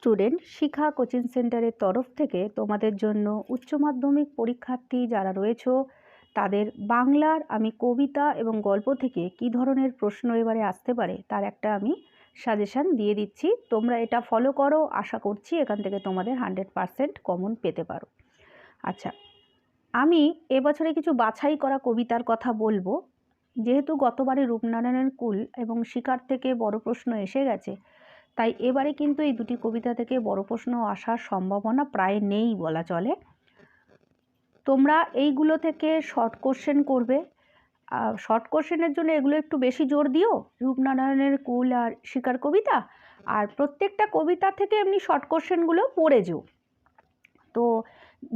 Student, শিখা coaching সেন্টারের তরফ থেকে তোমাদের জন্য উচ্চ মাধ্যমিক পরীক্ষার্থী যারা রয়েছো তাদের বাংলার আমি কবিতা এবং গল্প থেকে কী ধরনের প্রশ্ন এবারে আসতে পারে তার একটা আমি সাজেশান দিয়ে দিচ্ছি। তোমরা এটা ফলো করো, আশা করছি এখান থেকে তোমাদের 100% কমন পেতে পারো। আচ্ছা, আমি এবছরে কিছু বাছাই করা কবিতার কথা বলবো। যেহেতু গতবারে রূপনারায়ণের কুল এবং শিকার থেকে বড় প্রশ্ন এসে গেছে, তাই এবারে কিন্তু এই দুটি কবিতা থেকে বড় প্রশ্ন আসার সম্ভাবনা প্রায় নেই বলা চলে। তোমরা এইগুলো থেকে শর্ট কোশ্চেন করবে। শর্ট কোশ্চেনের জন্য এগুলো একটু বেশি জোর দিও, রূপনারায়ণের কুল আর শিকার কবিতা, আর প্রত্যেকটা কবিতা থেকে এমনি শর্ট কোশ্চেনগুলো পড়ে যেও। তো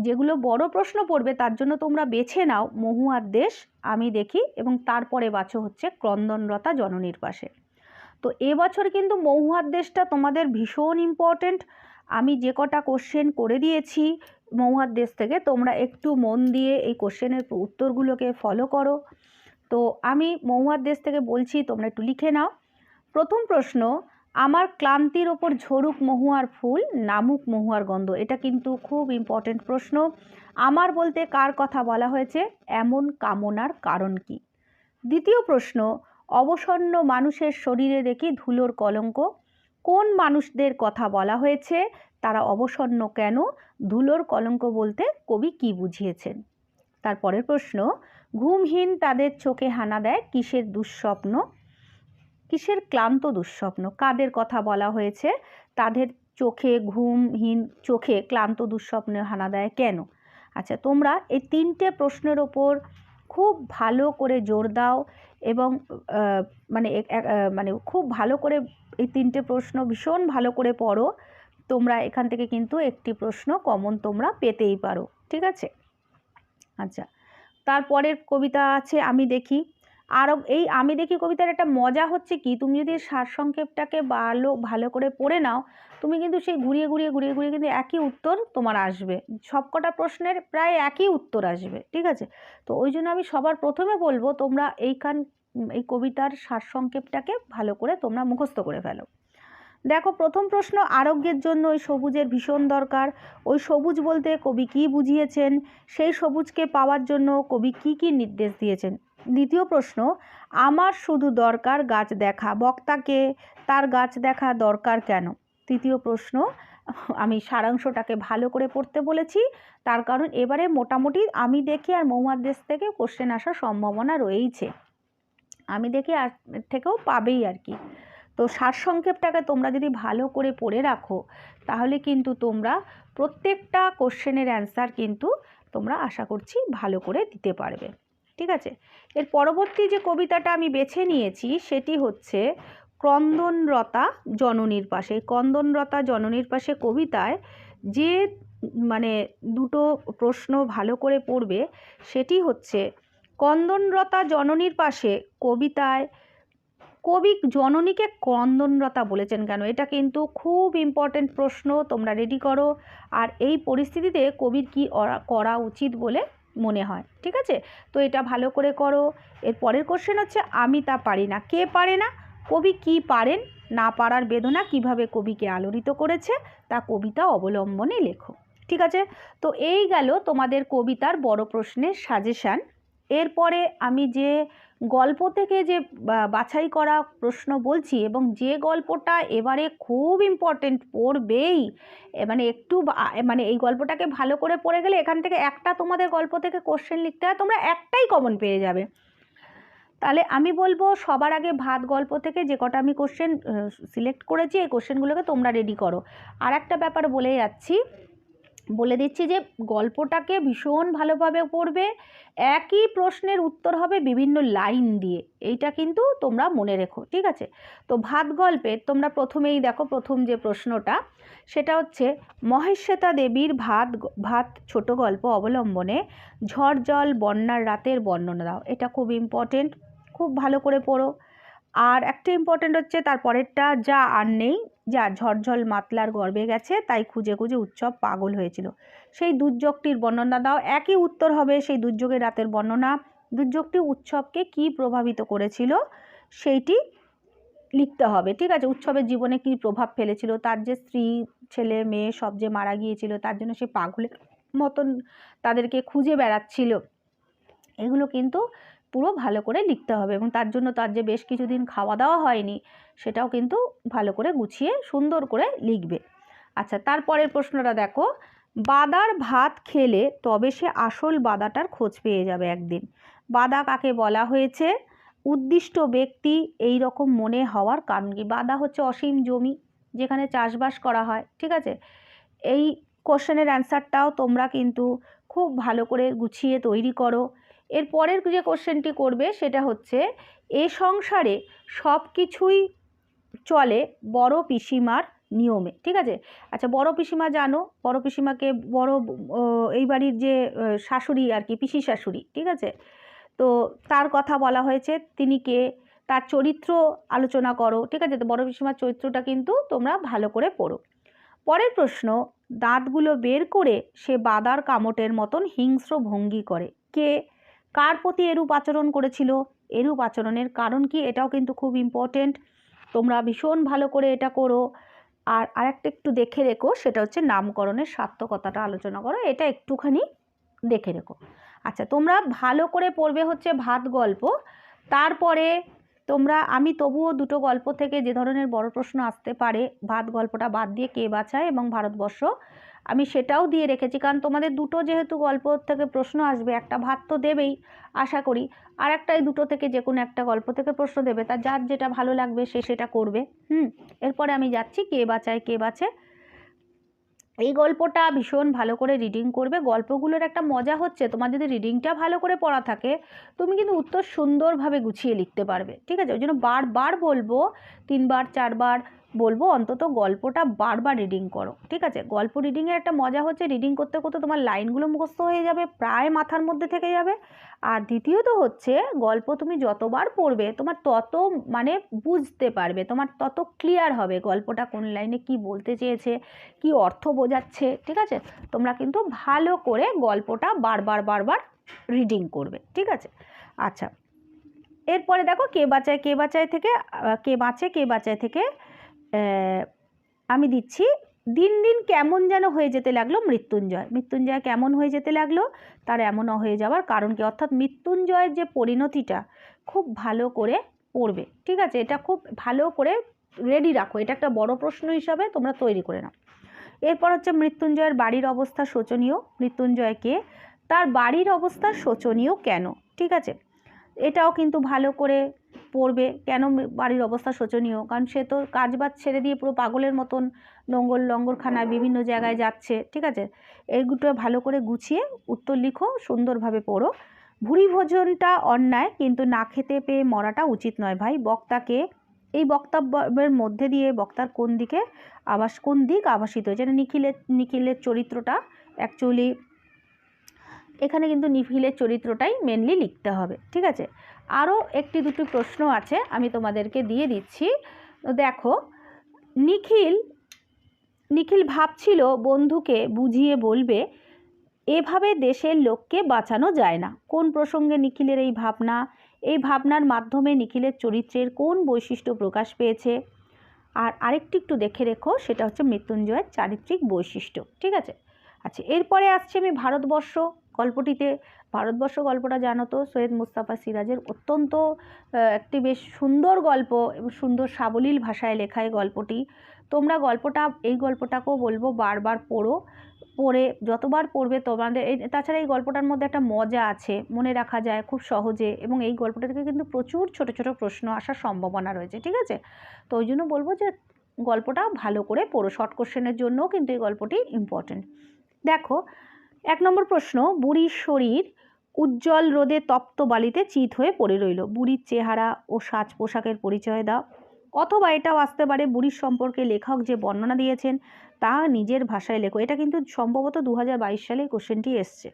যেগুলো বড় প্রশ্ন পড়বে তার জন্য তোমরা বেছে নাও মহুয়ার দেশ, আমি দেখি, এবং তারপরে বাছো হচ্ছে ক্রন্দনরতা জননীর পাশে। তো এবছর কিন্তু মহুয়ার দেশটা তোমাদের ভীষণ ইম্পর্টেন্ট। আমি যে কটা কোশ্চেন করে দিয়েছি মহুয়ার দেশ থেকে, তোমরা একটু মন দিয়ে এই কোশ্চেনের উত্তরগুলোকে ফলো করো। তো আমি মহুয়ার দেশ থেকে বলছি, তোমরা একটু লিখে নাও। প্রথম প্রশ্ন, আমার ক্লান্তির ওপর ঝরুক মহুয়ার ফুল, নামুক মহুয়ার গন্ধ। এটা কিন্তু খুব ইম্পর্টেন্ট প্রশ্ন। আমার বলতে কার কথা বলা হয়েছে, এমন কামনার কারণ কি? দ্বিতীয় প্রশ্ন, অবসন্ন মানুষের শরীরে দেখি ধুলোর কলঙ্ক। কোন মানুষদের কথা বলা হয়েছে, তারা অবসন্ন কেন, ধুলোর কলঙ্ক বলতে কবি কি বুঝিয়েছেন? তারপরের প্রশ্ন, ঘুমহীন তাদের চোখে হানা দেয় কিসের দুঃস্বপ্ন, কিসের ক্লান্ত দুঃস্বপ্ন, কাদের কথা বলা হয়েছে, তাদের চোখে ঘুমহীন চোখে ক্লান্ত দুঃস্বপ্নে হানা দেয় কেন? আচ্ছা, তোমরা এই তিনটে প্রশ্নের ওপর খুব ভালো করে জোর দাও এবং মানে খুব ভালো করে এই তিনটে প্রশ্ন ভীষণ ভালো করে পড়ো। তোমরা এখান থেকে কিন্তু একটি প্রশ্ন কমন তোমরা পেতেই পারো, ঠিক আছে? আচ্ছা, তারপরের কবিতা আছে আমি দেখি। আরও এই আমি দেখি কবিতার একটা মজা হচ্ছে কি, তুমি যদি সারসংক্ষেপটাকে ভালো করে পড়ে নাও, তুমি কিন্তু সেই ঘুরিয়ে ঘুরিয়ে কিন্তু একই উত্তর তোমার আসবে। সবকটা প্রশ্নের প্রায় একই উত্তর আসবে, ঠিক আছে? তো ওই জন্য আমি সবার প্রথমে বলবো তোমরা এই কবিতার সারসংক্ষেপটাকে ভালো করে তোমরা মুখস্থ করে ফেলো। দেখো, প্রথম প্রশ্ন, আরোগ্যের জন্য ওই সবুজের ভীষণ দরকার। ওই সবুজ বলতে কবি কী বুঝিয়েছেন, সেই সবুজকে পাওয়ার জন্য কবি কি কি নির্দেশ দিয়েছেন? দ্বিতীয় প্রশ্ন, আমার শুধু দরকার গাছ দেখা, বক্তাকে তার গাছ দেখা দরকার কেন? তৃতীয় প্রশ্ন, আমি সারাংশটাকে ভালো করে পড়তে বলেছি, তার কারণ এবারে মোটামুটি আমি দেখি আর মহুয়ার দেশ থেকে কোশ্চেন আসার সম্ভাবনা রয়েইছে, আমি দেখি আর থেকেও পাবেই আর কি। তো সারসংক্ষেপটাকে তোমরা যদি ভালো করে পড়ে রাখো, তাহলে কিন্তু তোমরা প্রত্যেকটা কোশ্চেনের অ্যান্সার কিন্তু তোমরা আশা করছি ভালো করে দিতে পারবে, ঠিক আছে? এর পরবর্তী যে কবিতাটা আমি বেছে নিয়েছি সেটি হচ্ছে ক্রন্দনরতা জননীর পাশে। ক্রন্দনরতা জননীর পাশে কবিতায় যে মানে দুটো প্রশ্ন ভালো করে পড়বে সেটি হচ্ছে, ক্রন্দনরতা জননীর পাশে কবিতায় কবি জননীকে ক্রন্দনরতা বলেছেন কেন? এটা কিন্তু খুব ইম্পর্টেন্ট প্রশ্ন, তোমরা রেডি করো। আর এই পরিস্থিতিতে কবির কি করা উচিত বলে মনে হয়, ঠিক আছে? তো এটা ভালো করে করো। এর পরের কোশ্চেন হচ্ছে, আমি তা পারি না। কে পারে না? কবি কি পারেন, না পারার বেদনা কিভাবে কবিকে আলোড়িত করেছে তা কবিতা অবলম্বনে লেখো, ঠিক আছে? তো এই গেল তোমাদের কবিতার বড় প্রশ্নের সাজেশান। এরপরে আমি যে গল্প থেকে যে বাছাই করা প্রশ্ন বলছি, এবং যে গল্পটা এবারে খুব ইম্পর্টেন্ট পড়বেই, মানে এই গল্পটাকে ভালো করে পড়ে গেলে এখান থেকে একটা তোমাদের গল্প থেকে কোশ্চেন লিখতে হয়, তোমরা একটাই কমন পেয়ে যাবে। তাহলে আমি বলবো সবার আগে ভাত গল্প থেকে যে কটা আমি কোশ্চেন সিলেক্ট করেছি এই কোশ্চেনগুলোকে তোমরা রেডি করো। আর একটা ব্যাপার বলে দিচ্ছি যে গল্পটাকে ভীষণ ভালোভাবে পড়বে, একই প্রশ্নের উত্তর হবে বিভিন্ন লাইন দিয়ে, এইটা কিন্তু তোমরা মনে রেখো, ঠিক আছে? তো ভাত গল্পের তোমরা প্রথমেই দেখো, প্রথম যে প্রশ্নটা সেটা হচ্ছে, মহেশ্বেতা দেবীর ভাত ছোট গল্প অবলম্বনে ঝড় জল বন্যার রাতের বর্ণনা দাও। এটা খুব ইম্পর্টেন্ট, খুব ভালো করে পড়ো। আর একটা ইম্পর্টেন্ট হচ্ছে তারপরেরটা, যা আর নেই, যা ঝড়ঝল মাতলার গর্বে গেছে, তাই খুঁজে খুঁজে উৎসব পাগল হয়েছিল, সেই দুর্যোগটির বর্ণনা দাও। একই উত্তর হবে, সেই দুর্যোগের রাতের বর্ণনা। দুর্যোগটি উৎসবকে কি প্রভাবিত করেছিল সেইটি লিখতে হবে, ঠিক আছে? উৎসবের জীবনে কি প্রভাব ফেলেছিল, তার যে স্ত্রী ছেলে মেয়ে সব যে মারা গিয়েছিল, তার জন্য সে পাগলের মতন তাদেরকে খুঁজে বেড়াচ্ছিল, এগুলো কিন্তু পুরো ভালো করে লিখতে হবে। এবং তার জন্য তার যে বেশ কিছুদিন খাওয়া দাওয়া হয়নি, সেটাও কিন্তু ভালো করে গুছিয়ে সুন্দর করে লিখবে। আচ্ছা, তারপরের প্রশ্নটা দেখো, বাদার ভাত খেলে তবে সে আসল বাদাটার খোঁজ পেয়ে যাবে একদিন। বাদা কাকে বলা হয়েছে? উদ্দিষ্ট ব্যক্তি এই রকম মনে হওয়ার কারণ কি? বাদা হচ্ছে অসীম জমি যেখানে চাষবাস করা হয়, ঠিক আছে। এই কোশ্চেনের অ্যান্সারটাও তোমরা কিন্তু খুব ভালো করে গুছিয়ে তৈরি করো। এর পরের যে কোশ্চেনটি করবে সেটা হচ্ছে, এ সংসারে সব কিছুই চলে বড় পিসিমার নিয়মে, ঠিক আছে। আচ্ছা, বড় পিসিমা জানো, বড় পিসিমাকে বড় এই বাড়ির যে শাশুড়ি আর কি, পিসি শাশুড়ি, ঠিক আছে। তো তার কথা বলা হয়েছে, তিনি কে, তার চরিত্র আলোচনা করো, ঠিক আছে। তো বড় পিসিমার চরিত্রটা কিন্তু তোমরা ভালো করে পড়ো। পরের প্রশ্ন, দাঁতগুলো বের করে সে বাদার কামটের মতন হিংস্র ভঙ্গি করে, কে, কার প্রতি এরূপ আচরণ করেছিল, এরূপ আচরণের কারণ কি? এটাও কিন্তু খুব ইম্পর্টেন্ট, তোমরা ভীষণ ভালো করে এটা করো। আর আরেকটা একটু দেখে রেখো, সেটা হচ্ছে নামকরণের সার্থকতাটা আলোচনা করো, এটা একটুখানি দেখে রেখো। আচ্ছা, তোমরা ভালো করে পড়বে হচ্ছে ভাত গল্প। তারপরে তোমরা, আমি তবুও দুটো গল্প থেকে যে ধরনের বড় প্রশ্ন আসতে পারে, ভাত গল্পটা বাদ দিয়ে কে বাঁচায় এবং ভারতবর্ষ, আমি সেটাও দিয়ে রেখেছি, কারণ তোমাদের দুটো যেহেতু গল্প থেকে প্রশ্ন আসবে, একটা ভাত তো দেবেই আশা করি, আর একটা এই দুটো থেকে যে কোনো একটা গল্প থেকে প্রশ্ন দেবে, তা যার যেটা ভালো লাগবে সে সেটা করবে। এরপরে আমি যাচ্ছি কে বাঁচায় কে বাঁচে। এই গল্পটা ভীষণ ভালো করে রিডিং করবে। গল্পগুলোর একটা মজা হচ্ছে, তোমার যদি রিডিংটা ভালো করে পড়া থাকে, তুমি কিন্তু উত্তর সুন্দরভাবে গুছিয়ে লিখতে পারবে, ঠিক আছে। ওই জন্য বারবার বলবো, 3বার 4বার বলবো, অন্তত গল্পটা বারবার রিডিং করো, ঠিক আছে। গল্প রিডিংয়ের একটা মজা হচ্ছে, রিডিং করতে করতে তোমার লাইনগুলো মুখস্থ হয়ে যাবে, প্রায় মাথার মধ্যে থেকে যাবে। আর দ্বিতীয়ত হচ্ছে, গল্প তুমি যতবার পড়বে তোমার তত মানে বুঝতে পারবে, তোমার তত ক্লিয়ার হবে গল্পটা কোন লাইনে কি বলতে চেয়েছে, কি অর্থ বোঝাচ্ছে, ঠিক আছে। তোমরা কিন্তু ভালো করে গল্পটা বারবার বারবার রিডিং করবে, ঠিক আছে। আচ্ছা, এরপরে দেখো কে বাঁচায় কে বাঁচায় থেকে, কে বাঁচে কে বাঁচায় থেকে আমি দিচ্ছি, দিন দিন কেমন যেন হয়ে যেতে লাগলো মৃত্যুঞ্জয়। মৃত্যুঞ্জয় কেমন হয়ে যেতে লাগলো, তার এমনও হয়ে যাওয়ার কারণ কি? অর্থাৎ মৃত্যুঞ্জয়ের যে পরিণতিটা খুব ভালো করে পড়বে, ঠিক আছে। এটা খুব ভালো করে রেডি রাখো, এটা একটা বড় প্রশ্ন হিসাবে তোমরা তৈরি করে নাও। এরপর হচ্ছে, মৃত্যুঞ্জয়ের বাড়ির অবস্থা শোচনীয়। মৃত্যুঞ্জয়কে, তার বাড়ির অবস্থা শোচনীয় কেন, ঠিক আছে। এটাও কিন্তু ভালো করে পড়বে, কেন বাড়ির অবস্থা শোচনীয়, কারণ সে তো কাজবাজ ছেড়ে দিয়ে পুরো পাগলের মতন নোংর লঙ্গরখানায় বিভিন্ন জায়গায় যাচ্ছে, ঠিক আছে। এইগুলো ভালো করে গুছিয়ে উত্তর লিখো, সুন্দরভাবে পড়ো। ভুরি ভোজনটা অন্যায়, কিন্তু না খেতে পেয়ে মরাটা উচিত নয় ভাই। বক্তাকে, এই বক্তব্যের মধ্যে দিয়ে বক্তার কোন দিক আভাসিত হয়েছে? নিখিলের চরিত্রটা অ্যাকচুয়ালি এখানে কিন্তু নিখিলের চরিত্রটাই মেনলি লিখতে হবে, ঠিক আছে। আরও একটি দুটি প্রশ্ন আছে, আমি তোমাদেরকে দিয়ে দিচ্ছি। দেখো, নিখিল ভাবছিল বন্ধুকে বুঝিয়ে বলবে, এভাবে দেশের লোককে বাঁচানো যায় না। কোন প্রসঙ্গে নিখিলের এই ভাবনা? এই ভাবনার মাধ্যমে নিখিলের চরিত্রের কোন বৈশিষ্ট্য প্রকাশ পেয়েছে? আর আরেকটি একটু দেখে রেখো, সেটা হচ্ছে মৃত্যুঞ্জয়ের চারিত্রিক বৈশিষ্ট্য, ঠিক আছে। আচ্ছা, এরপরে আসছে আমি ভারতবর্ষ গল্পটিতে। ভারতবর্ষ গল্পটা জানো তো, সৈয়দ মুস্তাফা সিরাজের অত্যন্ত একটি বেশ সুন্দর গল্প এবং সুন্দর সাবলীল ভাষায় লেখা এই গল্পটি। তোমরা এই গল্পটাকেও বলবো বারবার পড়ে যতবার পড়বে তোমাদের তাছাড়া এই গল্পটার মধ্যে একটা মজা আছে, মনে রাখা যায় খুব সহজে, এবং এই গল্পটা থেকে কিন্তু প্রচুর ছোট ছোট প্রশ্ন আসার সম্ভাবনা রয়েছে, ঠিক আছে। তো ওই জন্য বলবো যে গল্পটা ভালো করে পড়ো, শর্ট কোশ্চেনের জন্যও কিন্তু এই গল্পটি ইম্পর্টেন্ট। দেখো, 1 নম্বর প্রশ্ন, বুড়ির শরীর উজ্জ্বল রোদে তপ্ত বালিতে চিত হয়ে পড়ে রইল। বুড়ির চেহারা ও সাজ পোশাকের পরিচয় দাও। অথবা এটাও আসতে পারে, বুড়ির সম্পর্কে লেখক যে বর্ণনা দিয়েছেন তা নিজের ভাষায় লেখো। এটা কিন্তু সম্ভবত 2022 সালে কোশ্চেনটি এসছে।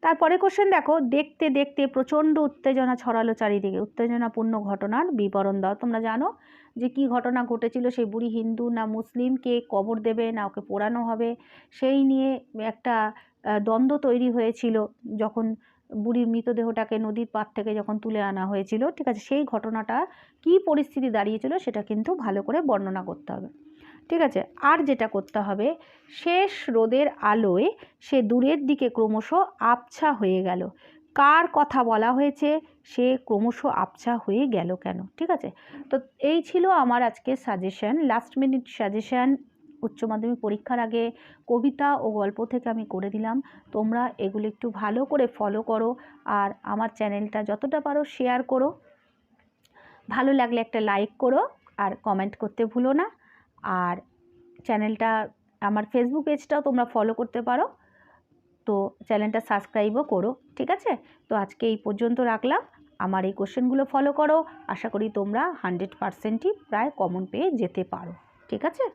তারপরে কোশ্চেন দেখো, দেখতে দেখতে প্রচণ্ড উত্তেজনা ছড়ালো চারিদিকে। উত্তেজনাপূর্ণ ঘটনার বিবরণ দাও। তোমরা জানো যে কি ঘটনা ঘটেছিল, সেই বুড়ি হিন্দু না মুসলিম, কে কবর দেবে না ওকে পোড়ানো হবে, সেই নিয়ে একটা দ্বন্দ্ব তৈরি হয়েছিল যখন বুড়ির মৃতদেহটাকে নদীর পাড় থেকে যখন তুলে আনা হয়েছিল, ঠিক আছে। সেই ঘটনাটা কি পরিস্থিতি দাঁড়িয়েছিল সেটা কিন্তু ভালো করে বর্ণনা করতে হবে। ঠিক আছে। আর যেটা করতে হবে, শেষ রোদের আলোয় সে দূরের দিকে ক্রমশ আবছা হয়ে গেল। কার কথা বলা হয়েছে, সে ক্রমশ আবছা হয়ে গেল কেন? ঠিক আছে। তো এই ছিল আমার আজকের সাজেশন, লাস্ট মিনিট সাজেশন। উচ্চ মাধ্যমিক পরীক্ষার আগে কবিতা ও গল্প থেকে আমি করে দিলাম। তোমরা এগুলো একটু ভালো করে ফলো করো, আর আমার চ্যানেলটা যতটা পারো শেয়ার করো। ভালো লাগলে একটা লাইক করো, আর কমেন্ট করতে ভুলো না। আর চ্যানেলটা, আমার ফেসবুক পেজটাও তোমরা ফলো করতে পারো, তো চ্যানেলটা সাবস্ক্রাইবও করো। ঠিক আছে। তো আজকে এই পর্যন্ত রাখলাম। আমার এই কোশ্চেনগুলো ফলো করো, আশা করি তোমরা 100%ই প্রায় কমন পেয়ে যেতে পারো। ঠিক আছে।